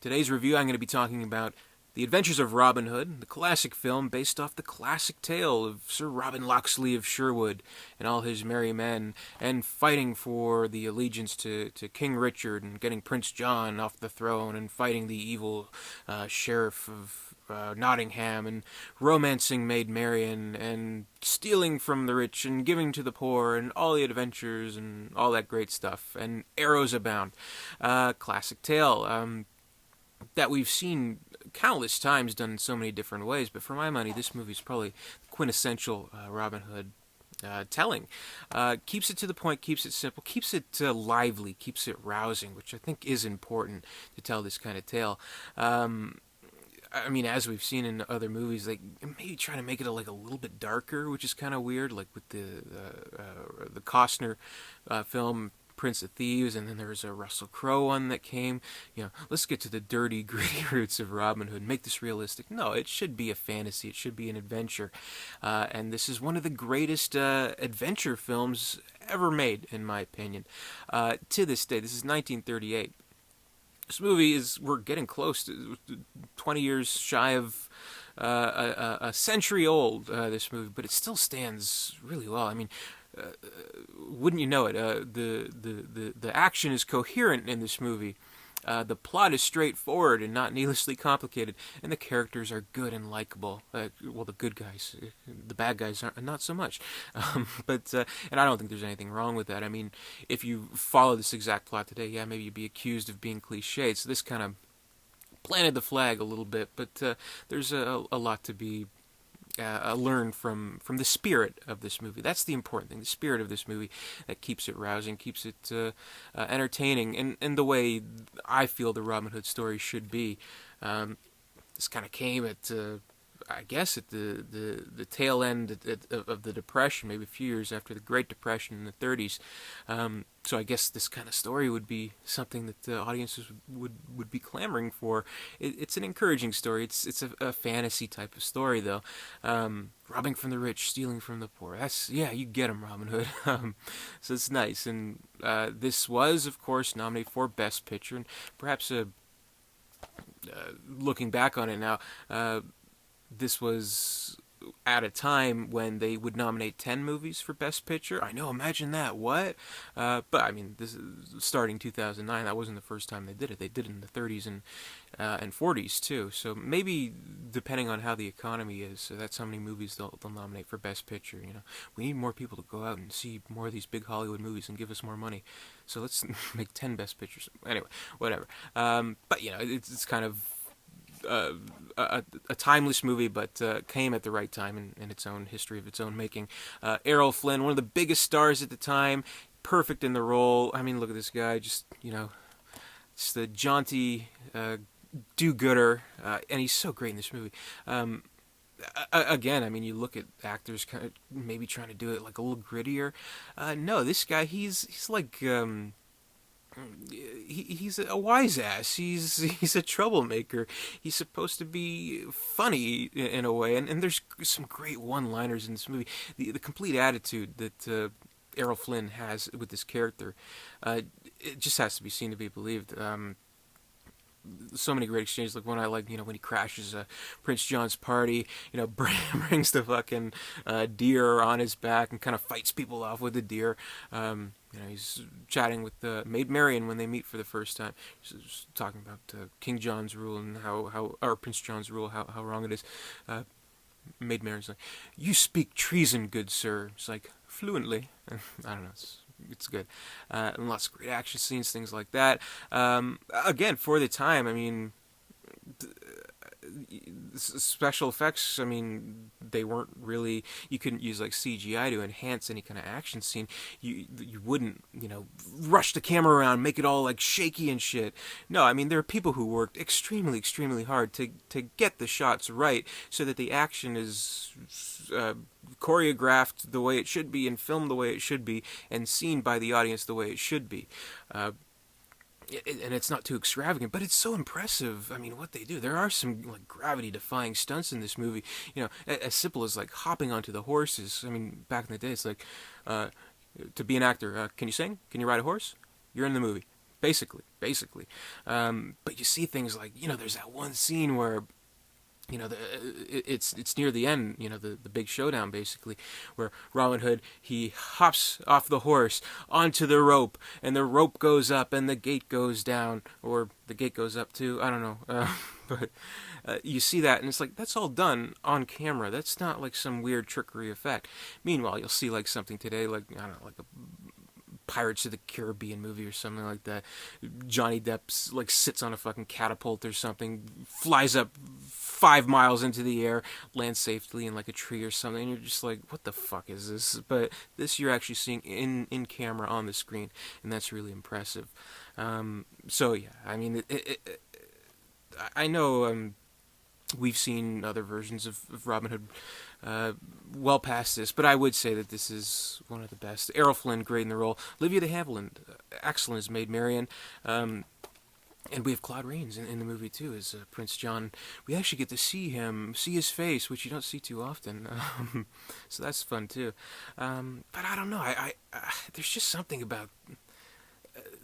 Today's review, I'm going to be talking about The Adventures of Robin Hood, the classic film based off the classic tale of Sir Robin Locksley of Sherwood and all his merry men, and fighting for the allegiance to King Richard and getting Prince John off the throne and fighting the evil sheriff of Nottingham and romancing Maid Marian and stealing from the rich and giving to the poor and all the adventures and all that great stuff. And arrows abound. Classic tale. That we've seen countless times done in so many different ways, but for my money, this movie is probably quintessential Robin Hood telling. Keeps it to the point, keeps it simple, keeps it lively, keeps it rousing, which I think is important to tell this kind of tale. I mean, as we've seen in other movies, like maybe trying to make it a little bit darker, which is kind of weird, like with the Costner film Prince of Thieves, and then there was a Russell Crowe one that came. Let's get to the dirty, gritty roots of Robin Hood. Make this realistic. No, it should be a fantasy. It should be an adventure, and this is one of the greatest adventure films ever made, in my opinion. To this day, this is 1938. This movie we're getting close to 20 years shy of a century old, this movie, but it still stands really well. I mean, wouldn't you know it, the action is coherent in this movie. The plot is straightforward and not needlessly complicated, and the characters are good and likable. Well, the good guys, the bad guys aren't, not so much. But and I don't think there's anything wrong with that. I mean, if you follow this exact plot today, yeah, maybe you'd be accused of being cliched. So this kind of planted the flag a little bit, but there's a lot to be learn from the spirit of this movie. That's the important thing, the spirit of this movie that keeps it rousing, keeps it entertaining, and the way I feel the Robin Hood story should be. This kind of came at, I guess, at the tail end of the Depression, maybe a few years after the Great Depression in the 30s. So I guess this kind of story would be something that the audiences would be clamoring for. It's an encouraging story. It's a fantasy type of story, though. Robbing from the rich, stealing from the poor. You get 'em, Robin Hood. So it's nice. And this was, of course, nominated for Best Picture. And perhaps looking back on it now, this was at a time when they would nominate 10 movies for Best Picture. I know, imagine that. What? But I mean, this is starting 2009. That wasn't the first time they did it. They did it in the 30s and 40s too. So maybe depending on how the economy is, that's how many movies they'll nominate for Best Picture. We need more people to go out and see more of these big Hollywood movies and give us more money. So let's make 10 Best Pictures. Anyway, whatever. But it's kind of a timeless movie, but came at the right time in its own history of its own making. Errol Flynn, one of the biggest stars at the time, perfect in the role. I mean, look at this guy, just it's the jaunty do-gooder, and he's so great in this movie. Again, I mean, you look at actors kind of maybe trying to do it like a little grittier. No, this guy, he's like. He's a wise ass. He's a troublemaker. He's supposed to be funny in a way, and there's some great one-liners in this movie. The complete attitude that Errol Flynn has with this character, it just has to be seen to be believed. So many great exchanges, like one I like, when he crashes Prince John's party, brings the fucking deer on his back and kind of fights people off with the deer. He's chatting with Maid Marian when they meet for the first time. He's talking about King John's rule and or Prince John's rule, how wrong it is. Maid Marian's like, "You speak treason, good sir." It's like, fluently. I don't know. It's good. And lots of great action scenes, things like that. Again, for the time, I mean, special effects, I mean, they weren't really, you couldn't use like CGI to enhance any kind of action scene. You wouldn't, rush the camera around, make it all like shaky and shit. No, I mean, there are people who worked extremely, extremely hard to get the shots right so that the action is choreographed the way it should be and filmed the way it should be and seen by the audience the way it should be. And it's not too extravagant, but it's so impressive. I mean, what they do. There are some like gravity-defying stunts in this movie. As simple as like hopping onto the horses. I mean, back in the day, it's like to be an actor. Can you sing? Can you ride a horse? You're in the movie. basically. But you see things like, there's that one scene where, it's near the end, the big showdown, basically, where Robin Hood, he hops off the horse onto the rope, and the rope goes up, and the gate goes down, or the gate goes up too, I don't know, but you see that, and it's like, that's all done on camera, that's not like some weird trickery effect. Meanwhile, you'll see like something today, like, I don't know, like a Pirates of the Caribbean movie or something like that. Johnny Depp like sits on a fucking catapult or something, flies up 5 miles into the air, lands safely in like a tree or something, and you're just like, what the fuck is this? But this you're actually seeing in camera on the screen, and that's really impressive. So yeah, I mean, I know we've seen other versions of Robin Hood well past this, but I would say that this is one of the best. Errol Flynn, great in the role. Olivia de Havilland, excellent as Maid Marian. And we have Claude Rains in the movie too as Prince John. We actually get to see his face, which you don't see too often. So that's fun too. But I don't know. I there's just something about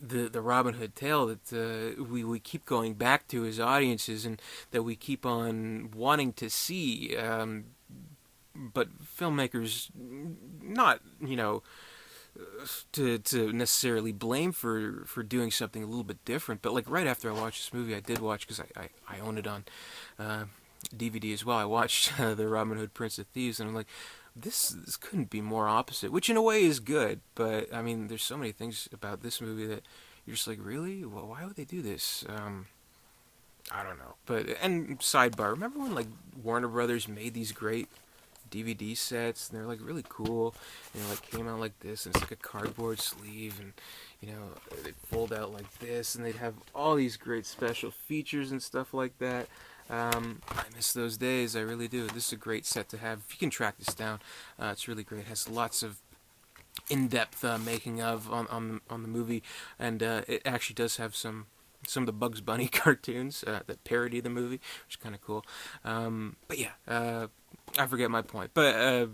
the Robin Hood tale that we keep going back to as audiences, and that we keep on wanting to see. But filmmakers, not to necessarily blame for doing something a little bit different, but like right after I watched this movie, I did watch, because I own it on DVD as well. I watched the Robin Hood Prince of Thieves, and I'm like, this couldn't be more opposite, which in a way is good, but I mean, there's so many things about this movie that you're just like, really? Well, why would they do this? I don't know. But, and sidebar, remember when like Warner Brothers made these great DVD sets, and they're like really cool, and they like came out like this, and it's like a cardboard sleeve, and they'd fold out like this, and they'd have all these great special features and stuff like that. I miss those days, I really do. This is a great set to have. If you can track this down, it's really great. It has lots of in-depth making of on the movie, and it actually does have some of the Bugs Bunny cartoons that parody the movie, which is kind of cool. But yeah, I forget my point. But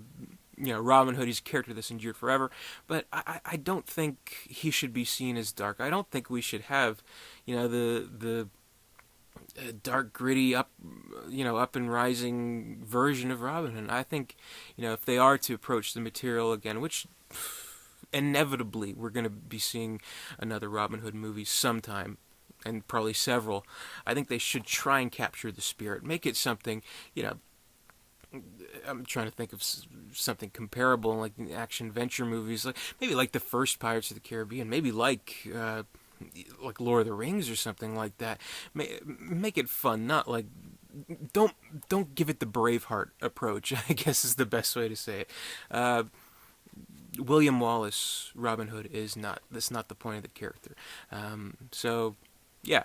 Robin Hood, he's a character that's endured forever. But I don't think he should be seen as dark. I don't think we should have, the dark, gritty, up and rising version of Robin Hood. I think, if they are to approach the material again, which inevitably we're going to be seeing another Robin Hood movie sometime, and probably several, I think they should try and capture the spirit, make it something, I'm trying to think of something comparable in like action adventure movies, like maybe like the first Pirates of the Caribbean, maybe like Lord of the Rings or something like that. Make it fun, not like, don't give it the Braveheart approach, I guess is the best way to say it. William Wallace, Robin Hood, that's not the point of the character. So yeah,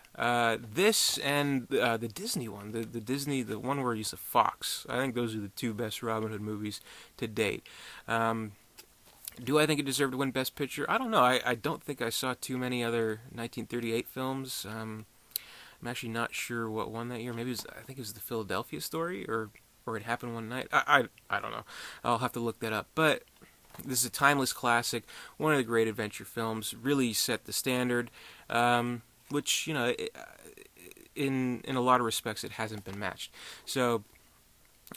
this and the Disney one, the one where he's a fox. I think those are the two best Robin Hood movies to date. Do I think it deserved to win Best Picture? I don't know. I don't think I saw too many other 1938 films. I'm actually not sure what won that year. Maybe I think it was The Philadelphia Story, or It Happened One Night. I don't know. I'll have to look that up. But this is a timeless classic, one of the great adventure films. Really set the standard, which in a lot of respects it hasn't been matched. So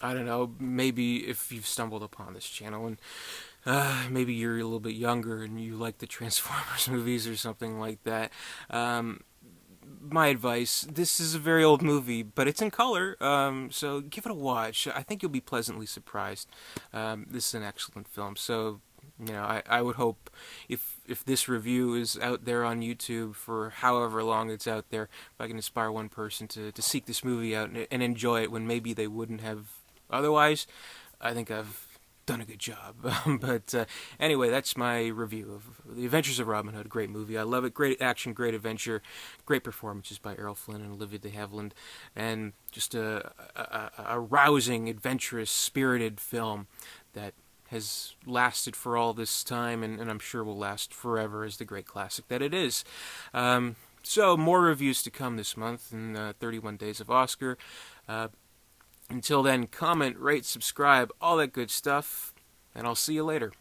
I don't know. Maybe if you've stumbled upon this channel and maybe you're a little bit younger and you like the Transformers movies or something like that. My advice, this is a very old movie, but it's in color, so give it a watch. I think you'll be pleasantly surprised. This is an excellent film, so I would hope if this review is out there on YouTube for however long it's out there, if I can inspire one person to seek this movie out and enjoy it when maybe they wouldn't have otherwise, I think I've done a good job. But anyway, that's my review of The Adventures of Robin Hood. Great movie. I love it. Great action, great adventure, great performances by Errol Flynn and Olivia de Havilland, and just a rousing, adventurous, spirited film that has lasted for all this time, and I'm sure will last forever as the great classic that it is. So more reviews to come this month in 31 Days of Oscar. Until then, comment, rate, subscribe, all that good stuff, and I'll see you later.